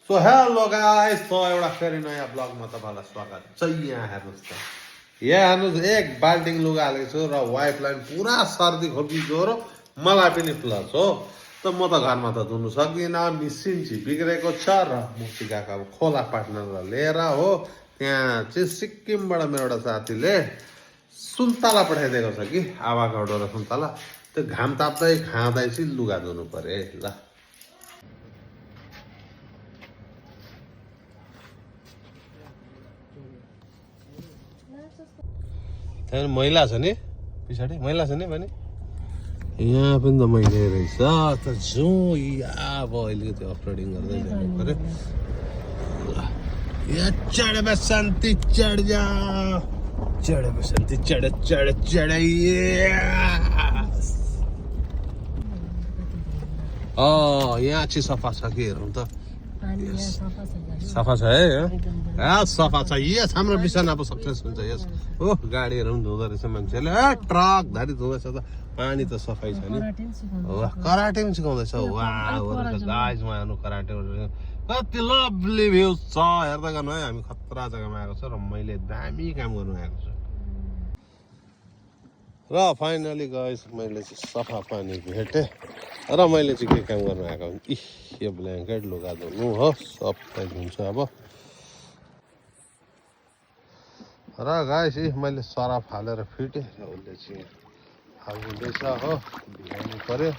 So hello guys, तो एउटा फेरि नयाँ ब्लगमा तपाईँलाई स्वागत छ। यहाँ हेर्नुहोस् त, यहाँ हेर्नुहोस्, एक बाल्टिङ लुगा हालेको छु र वाइफलाई पुरा सर्दी खोकी ज्वरो, मलाई पनि प्लस हो। त म त घरमा त धुनु सक्दिनँ, मिसिन चाहिँ बिग्रेको छ र मुक्ति गएको अब खोला पार्टनरलाई लिएर हो। त्यहाँ चाहिँ सिक्किमबाट मेरो एउटा साथीले सुन्तला पठाइदिएको छ कि, आवागढो र सुन्तला। त्यो घाम ताप्दै खाँदै चाहिँ लुगा धुनु पर्यो है ल। त्यहाँ मैला छ नि, पछाडि मैला छ नि भने यहाँ पनि त मैले रहेछ त जाउँ अब अलिकति अफरोडिङ गर्दै जानु पर्यो। यहाँ चढेमा शान्ति चढ जा, चढेमा शान्ति चढ चढ चढ। यहाँ चाहिँ सफा छ कि हेरौँ त, सफा छ है, सफा छ। यस हाम्रो मिसन अब सक्सेस हुन्छ। यस हो, गाडीहरू पनि धुँदो रहेछ मान्छेले, ट्रक धारी धुँदैछ त, पानी त सफाइ छ नि। कराटे पनि सिकाउँदैछ। गाइस उहाँहरू कराटे कति लभली भ्यू छ, हेर्दै गर्नु है। हामी खतरा जग्गामा आएको छ र मैले दामी काम गर्नु आएको छु। र फाइनली गाइस मैले चाहिँ सफा पानी भेटेँ र मैले चाहिँ के काम गर्नु आएको भने यो ब्ल्याङ्केट लुगा धुनु हो, सबै धुन्छु अब। र गाइस मैले सरफ हालेर फिटेँ र उसले चाहिँ हाल्नुहुँदैछ हो, भिजाउनु पर्यो।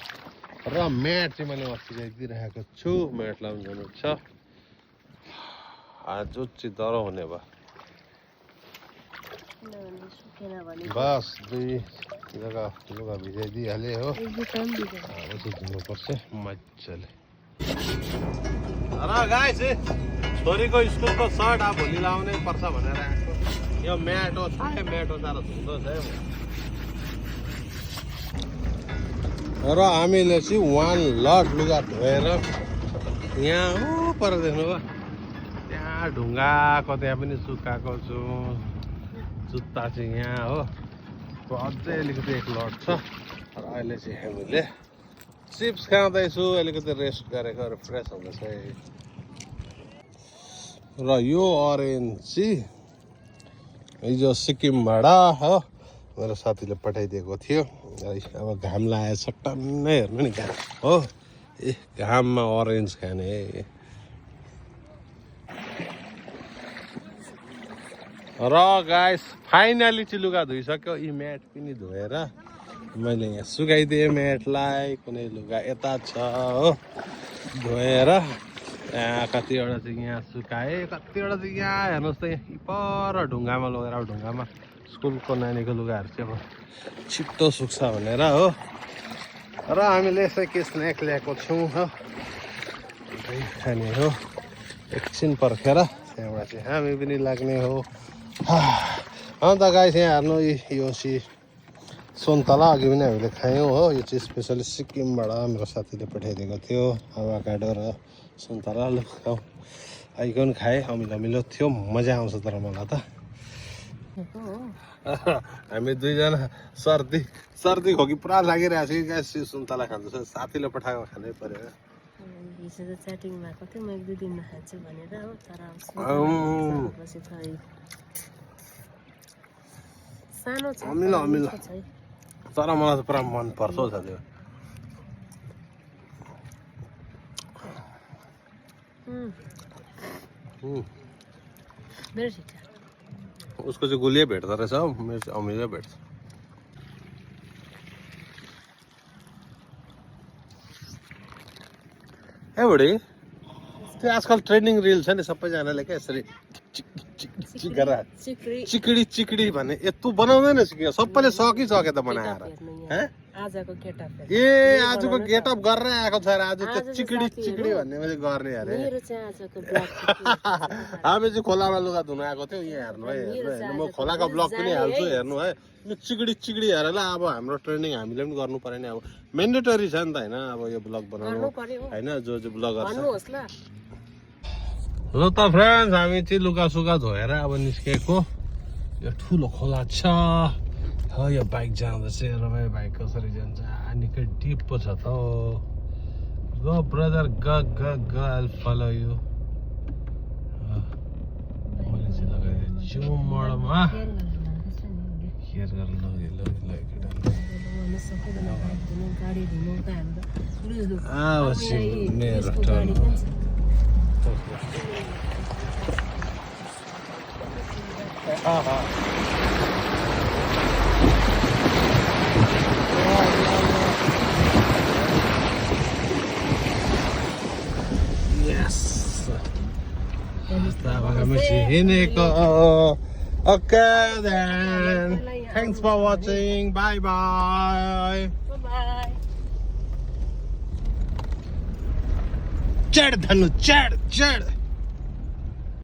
र म्याट चाहिँ मैले अस्ति दिइरहेको छु, म्याटलाई पनि धुनु छ। आज चाहिँ डह्रो हुने भयो, बस दुई जग्गा लुगा भिजाइदिइहालेँ हो। अब चाहिँ धुनुपर्छ मजाले। र गाइस छोरीको स्कुलको सर्ट अब भोलि लाउनै पर्छ भनेर आएको। यो म्याट हो, थाहा म्याट हो, तर धुँदो छ र हामीले चाहिँ वान लट लुगा धोएर यहाँ हो पर देख्नुभयो, त्यहाँ ढुङ्गाको त्यहाँ पनि सुकाएको छु। जुत्ता चाहिँ यहाँ हो, अझै अलिकति एक लट छ। र अहिले चाहिँ हामीले चिप्स खाँदैछु, अलिकति रेस्ट गरेको र फ्रेस हुँदैछ। र यो अरेन्ज चाहिँ हिजो सिक्किमबाट हो मेरो साथीले पठाइदिएको थियो। अब घाम लागेछ टन्नै, हेर्नु नि घाम हो, घाममा अरेन्ज खाने। र गाइस फाइनली चाहिँ लुगा धोइसक्यो। यी म्याट पनि धोएर मैले यहाँ सुकाइदिएँ म्याटलाई। कुनै लुगा यता छ हो धोएर, यहाँ कतिवटा चाहिँ यहाँ सुकाएँ, कतिवटा चाहिँ यहाँ हेर्नुहोस् त, यहाँ पर ढुङ्गामा लगेर ढुङ्गामा स्कुलको नानीको लुगाहरू चाहिँ अब छिट्टो सुक्छ भनेर हो। र हामीले यसै के स्न्याक ल्याएको छौँ हो, खाने हो। एकछिन पर्खेर त्यहाँबाट चाहिँ हामी पनि लाग्ने हो। अन्त गाइस यहाँ हेर्नु, यो चाहिँ सुन्तला अघि पनि हामीले खायौँ हो। यो चाहिँ स्पेसली सिक्किमबाट मेरो साथीले पठाइदिएको थियो, आवाकाडो र सुन्तला। लु खाउँ, आइको पनि खाएँ, अमिलो अमिलो थियो, मजा आउँछ। तर मलाई त हामी दुईजना सर्दी खोकी पुरा लागिरहेको छ कि गाइस। सुन्तला खाँदैछ, साथीले पठाएको खानै पर्यो। हिजो त च्याटिङ भएको थियो, म एक दुई दिनमा खान्छु भनेर हो, तर सानो छ, अमिलो अमिलो, तर मलाई त पुरा मन पर्छ हौ साथी। मेरो ठिक छ। उसको चाहिँ गुलियो भेट्दो रहेछ हौ, मेरो चाहिँ अमिलो भेट्छ। ए बुढी, त्यो आजकल ट्रेन्डिङ रिल छ नि, सबैजनाले क्या यसरी चिकडी चिकडी भन्ने। यत्रो बनाउँदैन कि सबैले सकिसके त बनाएर। ए आजको गेटअप गरेर आएको छ, आज त चिकडी चिकडी भन्ने मैले गर्ने अरे। हामी चाहिँ खोलामा लुगा धुन आएको थियो, यहाँ हेर्नु है, हेर्नु म खोलाको ब्लग पनि हाल्छु, हेर्नु है। यो चिकडी चिकडी हेरेर अब हाम्रो ट्रेनिङ हामीले पनि गर्नु पर्यो नि, अब मेन्डेटरी छ नि त होइन, अब यो ब्लग बनाउनु होइन, जो जो ब्लगर छ। ल त फ्रेन्ड्स, हामी चाहिँ लुगा सुगा धोएर अब निस्केको। यो ठुलो खोला छ, यो बाइक जाँदैछ। र बाइक कसरी जान्छ, निकै डिप पो छ त। गो ब्रदर, ग ग ग, I'll follow you. जाउँ मडमा केयर गरेर लानुपर्छ नि अहिले। केयर गरेर लग्यो केटाले गर्नु सबैजना बाइक धुनु गाडी धुनु त हाम्रो त लुज आवश्यक मेरो यसको गाडी पनि छ। Yes. Kami hihiniko. Okay then. Thanks for watching. Bye bye. Bye-bye. चढ़ धनु चढ़ चढ़